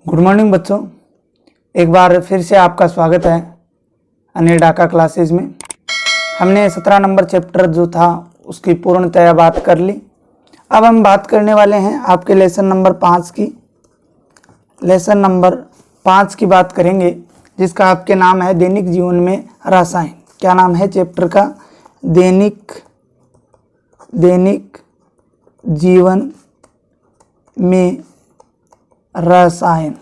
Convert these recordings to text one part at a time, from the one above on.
Good morning बच्चों, एक बार फिर से आपका स्वागत है अनिल डाका क्लासेस में। हमने 17 नंबर चैप्टर जो था उसकी पूर्णतया बात कर ली। अब हम बात करने वाले हैं आपके लेसन नंबर 5 की। लेसन नंबर 5 की बात करेंगे जिसका आपके नाम है दैनिक जीवन में रसायन। क्या नाम है चैप्टर का? दैनिक जीवन में रसायन।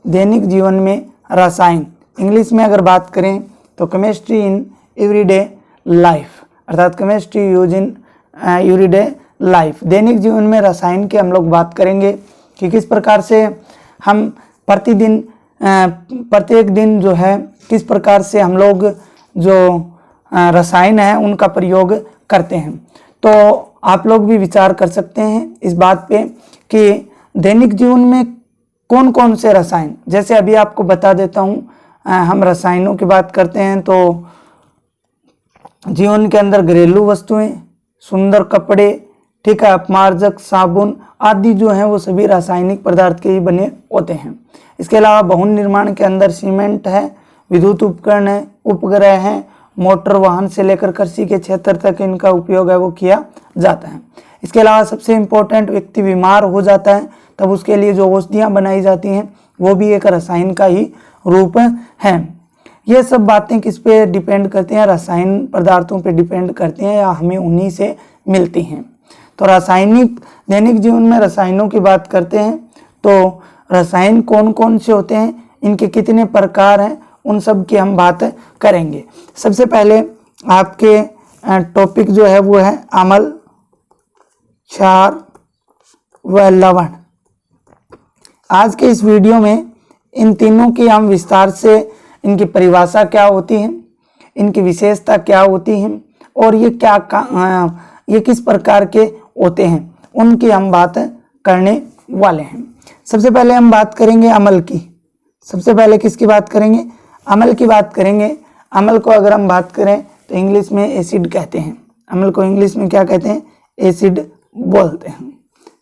दैनिक जीवन में रसायन इंग्लिश में अगर बात करें तो केमिस्ट्री इन एवरीडे लाइफ, अर्थात chemistry use in everyday life. दैनिक जीवन में रसायन की हम लोग बात करेंगे कि किस प्रकार से हम प्रत्येक दिन जो है किस प्रकार से हम लोग जो रसायन है उनका प्रयोग करते हैं। तो आप लोग भी विचार कर सकते हैं इस बात पे कि दैनिक जीवन में कौन कौन से रसायन, जैसे अभी आपको बता देता हूँ, हम रसायनों की बात करते हैं तो जीवन के अंदर घरेलू वस्तुएं, सुंदर कपड़े, ठीक है, अपमार्जक, साबुन आदि जो हैं वो सभी रासायनिक पदार्थ के ही बने होते हैं। इसके अलावा भवन निर्माण के अंदर सीमेंट है, विद्युत उपकरण है, उपग्रह हैं, मोटर वाहन से लेकर कृषि के क्षेत्र तक इनका उपयोग है वो किया जाता है। इसके अलावा सबसे इम्पोर्टेंट, व्यक्ति बीमार हो जाता है तब उसके लिए जो औषधियाँ बनाई जाती हैं वो भी एक रसायन का ही रूप है। ये सब बातें किस पे डिपेंड करती हैं? रासायनिक पदार्थों पे डिपेंड करती हैं या हमें उन्हीं से मिलती हैं। तो रासायनिक दैनिक जीवन में रसायनों की बात करते हैं तो रसायन कौन कौन से होते हैं, इनके कितने प्रकार हैं, उन सब की हम बात करेंगे। सबसे पहले आपके टॉपिक जो है वो है अम्ल, क्षार व लवण। आज के इस वीडियो में इन तीनों की हम विस्तार से इनकी परिभाषा क्या होती है, इनकी विशेषता क्या होती है और ये ये किस प्रकार के होते हैं उनकी हम बात करने वाले हैं। सबसे पहले हम बात करेंगे अम्ल की। सबसे पहले किसकी बात करेंगे? अम्ल की बात करेंगे। अम्ल को अगर हम बात करें तो इंग्लिश में एसिड कहते हैं। अम्ल को इंग्लिश में क्या कहते हैं? एसिड बोलते हैं।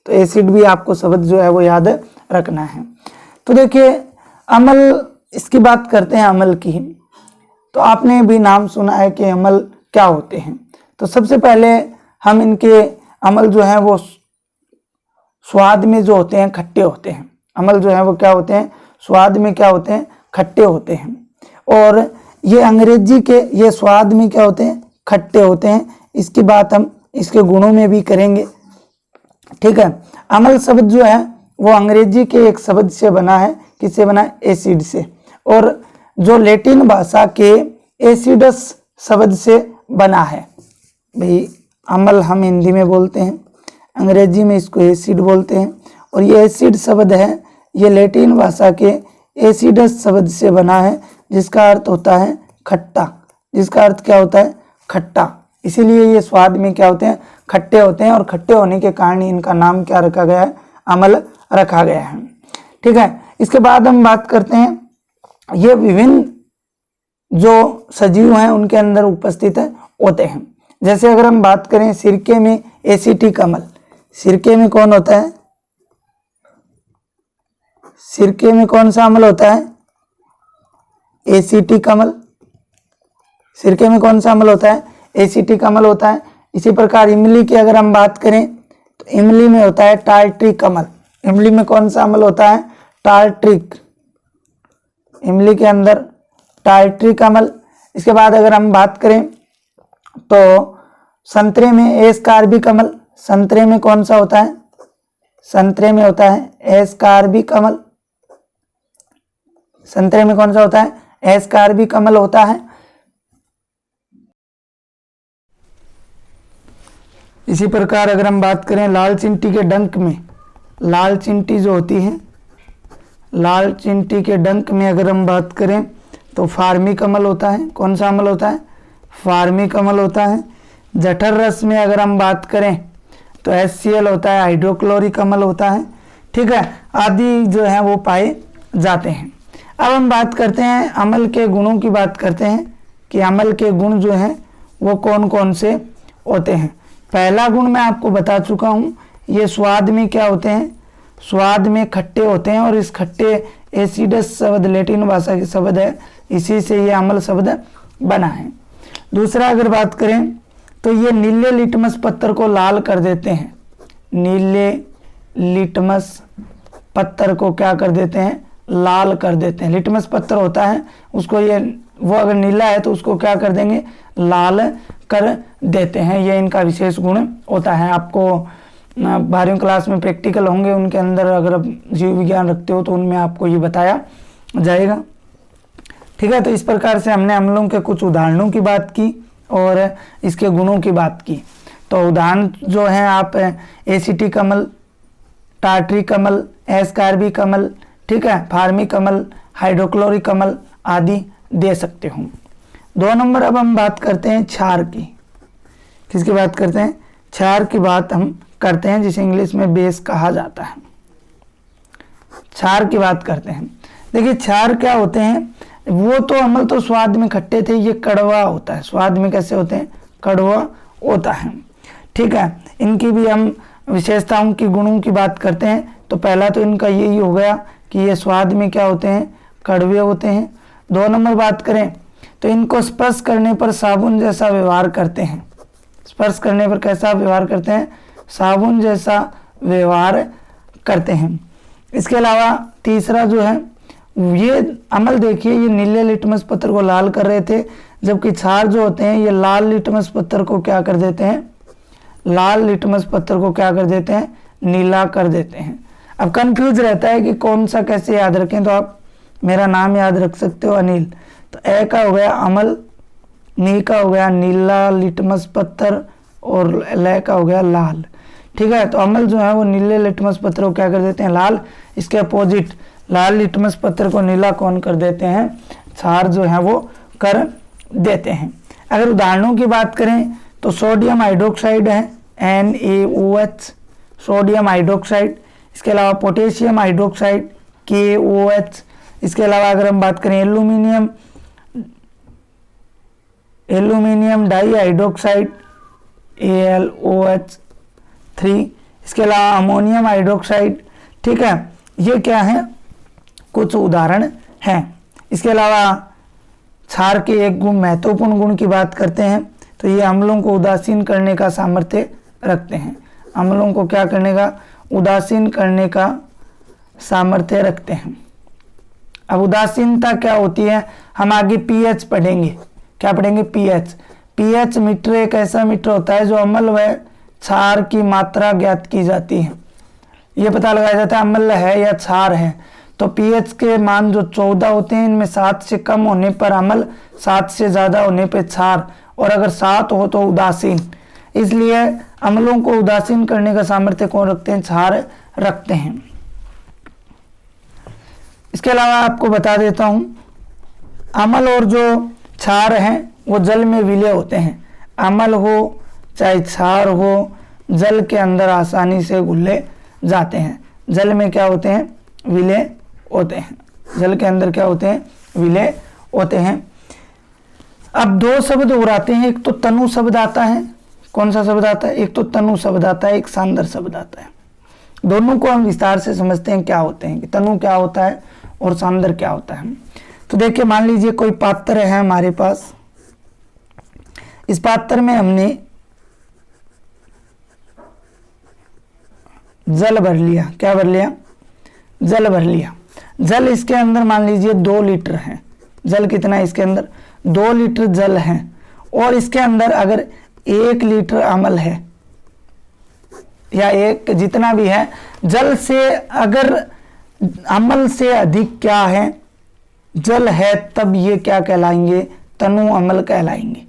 तो एसिड भी आपको शब्द जो है वो याद रखना है। तो देखिए अम्ल, इसकी बात करते हैं अम्ल की। तो आपने भी नाम सुना है कि अम्ल क्या होते हैं। तो सबसे पहले हम इनके अम्ल जो है वो स्वाद में जो होते हैं खट्टे होते हैं। अम्ल जो है वो क्या होते हैं? स्वाद में क्या होते हैं? खट्टे होते हैं। और ये अंग्रेजी के ये स्वाद में क्या होते हैं? खट्टे होते हैं। इसकी बात हम इसके गुणों में भी करेंगे, ठीक है। अम्ल शब्द जो है वो अंग्रेजी के एक शब्द से बना है। किससे बना है? एसिड से। और जो लैटिन भाषा के एसिडस शब्द से बना है। भाई अम्ल हम हिंदी में बोलते हैं, अंग्रेजी में इसको एसिड बोलते हैं। और ये एसिड शब्द है ये लैटिन भाषा के एसिडस शब्द से बना है जिसका अर्थ होता है खट्टा। जिसका अर्थ क्या होता है? खट्टा। इसीलिए ये स्वाद में क्या होते हैं? खट्टे होते हैं। और खट्टे होने के कारण इनका नाम क्या रखा गया है? अम्ल रखा गया है, ठीक है। इसके बाद हम बात करते हैं ये विभिन्न जो सजीव हैं उनके अंदर उपस्थित होते हैं। जैसे अगर हम बात करें सिरके में एसिटिक अम्ल। सिरके में कौन होता है? सिरके में कौन सा अम्ल होता है? एसिटिक अम्ल। सिरके में कौन सा अम्ल होता है? एसिटिक अम्ल होता है। इसी प्रकार इमली की अगर हम बात करें तो इमली में होता है टार्ट्रिक अम्ल। इमली में कौन सा अम्ल होता है? टार्ट्रिक। इमली के अंदर टार्ट्रिक अम्ल। इसके बाद अगर हम बात करें तो संतरे में एस्कार्बिक अम्ल। संतरे में कौन सा होता है? संतरे में होता है एस्कार्बिक अम्ल। संतरे में कौन सा होता है? एस्कार्बिक अम्ल होता है। इसी प्रकार अगर हम बात करें लाल चींटी के डंक में, लाल चींटी जो होती है, लाल चींटी के डंक में अगर हम बात करें तो फार्मिक अम्ल होता है। कौन सा अम्ल होता है? फार्मिक अम्ल होता है। जठर रस में अगर हम बात करें तो HCl होता है, हाइड्रोक्लोरिक अम्ल होता है, ठीक है, आदि जो है वो पाए जाते हैं। अब हम बात करते हैं अम्ल के गुणों की बात करते हैं कि अम्ल के गुण जो हैं वो कौन कौन से होते हैं। पहला गुण मैं आपको बता चुका हूँ, ये स्वाद में क्या होते हैं? स्वाद में खट्टे होते हैं, और इस खट्टे एसिडस शब्द लैटिन भाषा के शब्द है, इसी से ये अम्ल शब्द बना है। दूसरा अगर बात करें तो ये नीले लिटमस पत्थर को लाल कर देते हैं। नीले लिटमस पत्थर को क्या कर देते हैं? लाल कर देते हैं। लिटमस पत्थर होता है उसको वो अगर नीला है तो उसको क्या कर देंगे? लाल कर देते हैं। ये इनका विशेष गुण होता है। आपको 12वीं क्लास में प्रैक्टिकल होंगे, उनके अंदर अगर आप जीव विज्ञान रखते हो तो उनमें आपको ये बताया जाएगा। ठीक है, तो इस प्रकार से हमने अम्लों के कुछ उदाहरणों की बात की और इसके गुणों की बात की। तो उदाहरण जो हैं आप एसिटिक अम्ल, टार्ट्रिक अम्ल, एस्कार्बिक अम्ल, ठीक है, फार्मिक अम्ल, हाइड्रोक्लोरिक अम्ल आदि दे सकते हो। 2 नंबर अब हम बात करते हैं क्षार की। किसकी बात करते हैं? क्षार की बात हम करते हैं, जिसे इंग्लिश में बेस कहा जाता है। क्षार की बात करते हैं। देखिए क्षार क्या होते हैं? वो तो अम्ल तो स्वाद में खट्टे थे, ये कड़वा होता है। स्वाद में कैसे होते हैं? कड़वा होता है। ठीक है, इनकी भी हम विशेषताओं की, गुणों की बात करते हैं। तो पहला तो इनका यही हो गया कि ये स्वाद में क्या होते हैं? कड़वे होते हैं। 2 नंबर बात करें तो इनको स्पर्श करने पर साबुन जैसा व्यवहार करते हैं। स्पर्श करने पर कैसा व्यवहार करते हैं? साबुन जैसा व्यवहार करते हैं। इसके अलावा तीसरा जो है, ये अम्ल देखिए, ये नीले लिटमस पत्थर को लाल कर रहे थे, जबकि क्षार जो होते हैं ये लाल लिटमस पत्थर को क्या कर देते हैं? लाल लिटमस पत्थर को क्या कर देते हैं? नीला कर देते हैं। अब कंफ्यूज रहता है कि कौन सा कैसे याद रखें, तो आप मेरा नाम याद रख सकते हो, अनिल। तो ए का हो गया अम्ल, नी का हो गया नीला लिटमस पत्थर, और ल का हो गया लाल। ठीक है, तो अम्ल जो है वो नीले लिटमस पत्थर को क्या कर देते हैं? लाल। इसके अपोजिट लाल लिटमस पत्थर को नीला कौन कर देते हैं? क्षार जो है वो कर देते हैं। अगर उदाहरणों की बात करें तो सोडियम हाइड्रोक्साइड है, NaOH, सोडियम हाइड्रोक्साइड। इसके अलावा पोटेशियम हाइड्रोक्साइड, KOH। इसके अलावा अगर हम बात करें एल्यूमिनियम डाई हाइड्रोक्साइड, AlOH3। इसके अलावा अमोनियम हाइड्रोक्साइड। ठीक है, ये क्या है? कुछ उदाहरण हैं। इसके अलावा क्षार के एक गुण, महत्वपूर्ण गुण की बात करते हैं तो ये अम्लों को उदासीन करने का सामर्थ्य रखते हैं। अम्लों को क्या करने का? उदासीन करने का सामर्थ्य रखते हैं। अब उदासीनता क्या होती है हम आगे पीएच पढ़ेंगे। क्या पढ़ेंगे? पीएच। पीएच मीटर एक ऐसा मीटर होता है जो अम्ल व क्षार की मात्रा ज्ञात की जाती है। ये पता लगाया जाता है अम्ल है या क्षार है। तो पीएच के मान जो 14 होते हैं, इनमें 7 से कम होने पर अम्ल, 7 से ज़्यादा होने पर क्षार, और अगर 7 हो तो उदासीन। इसलिए अम्लों को उदासीन करने का सामर्थ्य कौन रखते हैं? क्षार रखते हैं। इसके अलावा आपको बता देता हूं, अम्ल और जो क्षार हैं वो जल में विलय होते हैं। अम्ल हो चाहे क्षार हो, जल के अंदर आसानी से घुले जाते हैं। जल में क्या होते हैं? विलय होते हैं। जल के अंदर क्या होते हैं? विलय होते हैं। अब 2 शब्द और आते हैं। एक तो तनु शब्द आता है। कौन सा शब्द आता है? एक तो तनु शब्द आता है, एक सांदर शब्द आता है। दोनों को हम विस्तार से समझते हैं क्या होते हैं, कि तनु क्या होता है और सांदर क्या होता है। तो देखिए, मान लीजिए कोई पात्र है हमारे पास। इस पात्र में हमने जल भर लिया। क्या भर लिया? जल भर लिया। जल इसके अंदर मान लीजिए 2 लीटर है। जल कितना है इसके अंदर? 2 लीटर जल है। और इसके अंदर अगर 1 लीटर अम्ल है या एक जितना भी है, जल से अगर अम्ल से अधिक क्या है? जल है, तब ये क्या कहलाएंगे? तनु अम्ल कहलाएंगे।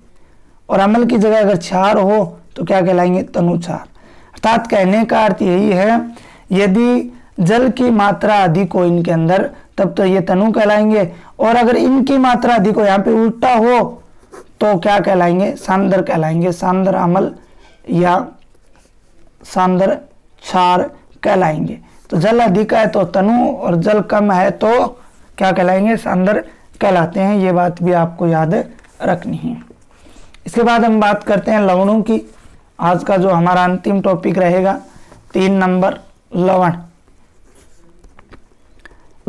और अम्ल की जगह अगर क्षार हो तो क्या कहलाएंगे? तनु क्षार। अर्थात कहने का अर्थ यही है, यदि जल की मात्रा अधिक हो इनके अंदर तब तो ये तनु कहलाएंगे, और अगर इनकी मात्रा अधिक हो, यहाँ पे उल्टा हो, तो क्या कहलाएंगे? सांदर कहलाएंगे। सांदर अम्ल या सांदर क्षार कहलाएंगे। तो जल अधिक है तो तनु, और जल कम है तो क्या कहलाएंगे? सांदर कहलाते हैं। ये बात भी आपको याद रखनी है। इसके बाद हम बात करते हैं लवणों की। आज का जो हमारा अंतिम टॉपिक रहेगा 3 नंबर, लवण।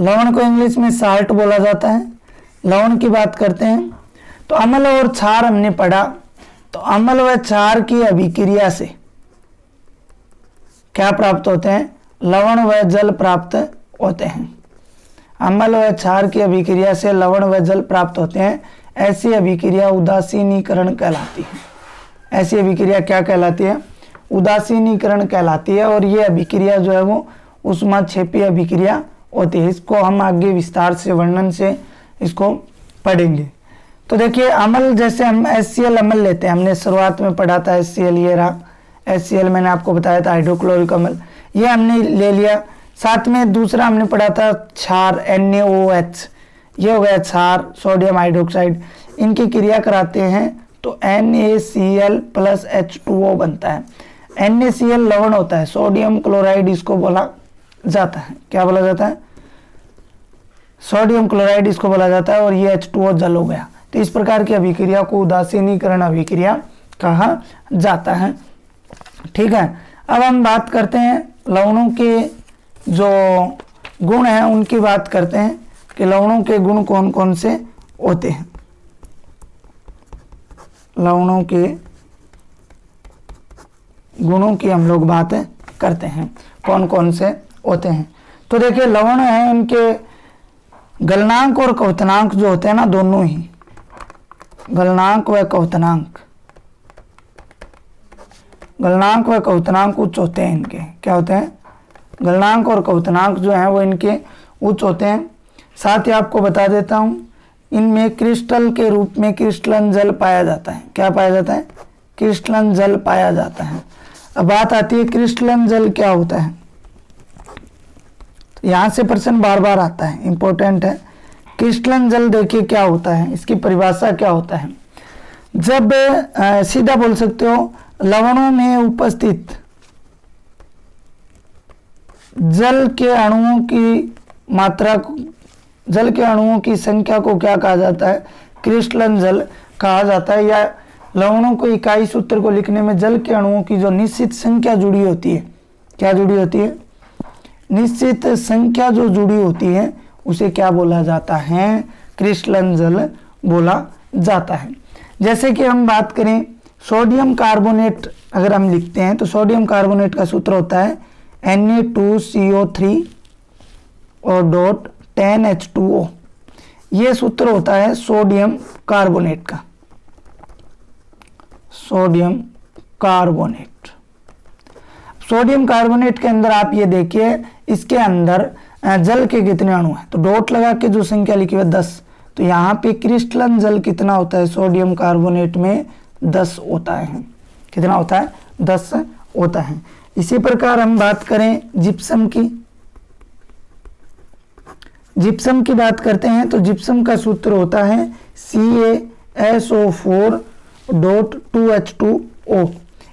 लवण को इंग्लिश में साल्ट बोला जाता है। लवण की बात करते हैं तो अम्ल और क्षार हमने पढ़ा, तो अम्ल व क्षार की अभिक्रिया से क्या प्राप्त होते हैं? लवण व जल प्राप्त होते हैं। अम्ल व क्षार की अभिक्रिया से लवण व जल प्राप्त होते हैं। ऐसी अभिक्रिया उदासीनीकरण कहलाती है। ऐसी अभिक्रिया क्या कहलाती है? उदासीनीकरण कहलाती है। और ये अभिक्रिया जो है वो ऊष्माक्षेपी अभिक्रिया होती है। इसको हम आगे विस्तार से वर्णन से इसको पढ़ेंगे। तो देखिए अम्ल, जैसे हम HCl अम्ल लेते हैं, हमने शुरुआत में पढ़ा था HCl, ये रहा HCl, मैंने आपको बताया था हाइड्रोक्लोरिक अम्ल, ये हमने ले लिया। साथ में दूसरा हमने पढ़ा था क्षार NaOH, ये हो गया क्षार, सोडियम हाइड्रोक्साइड, इनकी क्रिया कराते हैं तो NaCl प्लस H2O बनता है। NaCl लवण होता है, सोडियम क्लोराइड इसको बोला जाता है। क्या बोला जाता है? सोडियम क्लोराइड इसको बोला जाता है। और ये H2O जल हो गया। तो इस प्रकार की अभिक्रिया को उदासीनीकरण अभिक्रिया कहा जाता है। ठीक है, अब हम बात करते हैं लवणों के जो गुण हैं उनकी बात करते हैं कि लवणों के गुण कौन कौन से होते हैं। लवणों के गुणों की हम लोग बात करते हैं, कौन कौन से होते हैं। तो देखिए लवण है, उनके गलनांक और क्वथनांक जो होते हैं ना, दोनों ही गलनांक व क्वथनांक, गलनांक व क्वथनांक उच्च होते हैं। इनके क्या होते हैं? गलनांक और क्वथनांक जो हैं वो इनके उच्च होते हैं। साथ ही आपको बता देता हूं, इनमें क्रिस्टल के रूप में क्रिस्टलन जल पाया जाता है। क्या पाया जाता है? क्रिस्टलन जल पाया जाता है। अब बात आती है क्रिस्टलन जल क्या होता है। तो यहाँ से प्रश्न बार बार आता है, इंपॉर्टेंट है। क्रिस्टलन जल देखिए क्या होता है, इसकी परिभाषा क्या होता है। जब सीधा बोल सकते हो, लवणों में उपस्थित जल के अणुओं की मात्रा, जल के अणुओं की संख्या को क्या कहा जाता है? क्रिस्टलन जल कहा जाता है। या लवणों को इकाई सूत्र को लिखने में जल के अणुओं की जो निश्चित संख्या जुड़ी होती है, क्या जुड़ी होती है? निश्चित संख्या जो जुड़ी होती है उसे क्या बोला जाता है? क्रिस्टलन जल बोला जाता है। जैसे कि हम बात करें सोडियम कार्बोनेट, अगर हम लिखते हैं तो सोडियम कार्बोनेट का सूत्र होता है Na2CO3 और डॉट 10H2O। ये सूत्र होता है सोडियम कार्बोनेट का, सोडियम कार्बोनेट। सोडियम कार्बोनेट के अंदर आप ये देखिए, इसके अंदर जल के कितने अणु हैं, तो डॉट लगा के जो संख्या लिखी हुई है 10, तो यहाँ पे क्रिस्टलन जल कितना होता है? सोडियम कार्बोनेट में 10 होता है। कितना होता है? 10 होता है। इसी प्रकार हम बात करें जिप्सम की, जिप्सम की बात करते हैं तो जिप्सम का सूत्र होता है CaSO4.2H2O।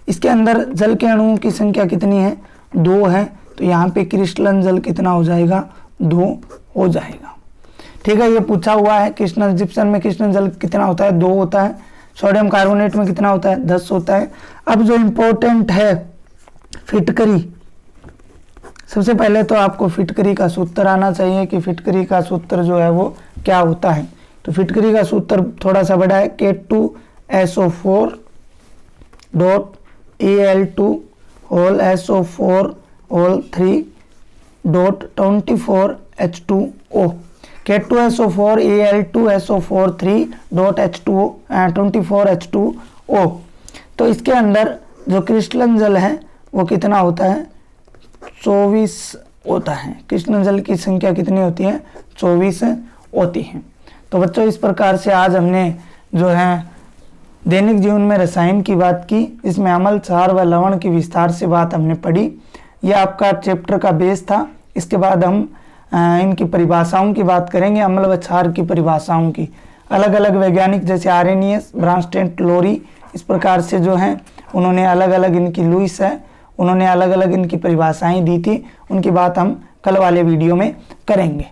इसके अंदर जल के अणुओं की संख्या कितनी है? 2 है। तो यहाँ पे क्रिस्टलन जल कितना हो जाएगा? 2 हो जाएगा। ठीक है, ये पूछा हुआ है। क्रिस्टलन जिप्सम में क्रिस्टलन जल कितना होता है? 2 होता है। सोडियम कार्बोनेट में कितना होता है? 10 होता है। अब जो इम्पोर्टेंट है फिटकरी, सबसे पहले तो आपको फिटकरी का सूत्र आना चाहिए कि फिटकरी का सूत्र जो है वो क्या होता है। तो फिटकरी का सूत्र थोड़ा सा बड़ा है, K2SO4.Al2O3.24H2O। K2SO4Al2SO4 3.H2O 24H2O। तो इसके अंदर जो क्रिस्टलन जल है वो कितना होता है? 24 होता है। क्रिस्टलन जल की संख्या कितनी होती है? 24 होती है। तो बच्चों इस प्रकार से आज हमने जो है दैनिक जीवन में रसायन की बात की। इसमें अम्ल, क्षार व लवण की विस्तार से बात हमने पढ़ी। यह आपका चैप्टर का बेस था। इसके बाद हम इनकी परिभाषाओं की बात करेंगे, अम्ल व क्षार की परिभाषाओं की। अलग अलग वैज्ञानिक जैसे आर्रेनियस, ब्रांस्टेड, लोरी, इस प्रकार से जो हैं उन्होंने अलग अलग, इनकी लुईस है, उन्होंने अलग अलग इनकी परिभाषाएं दी थी। उनकी बात हम कल वाले वीडियो में करेंगे।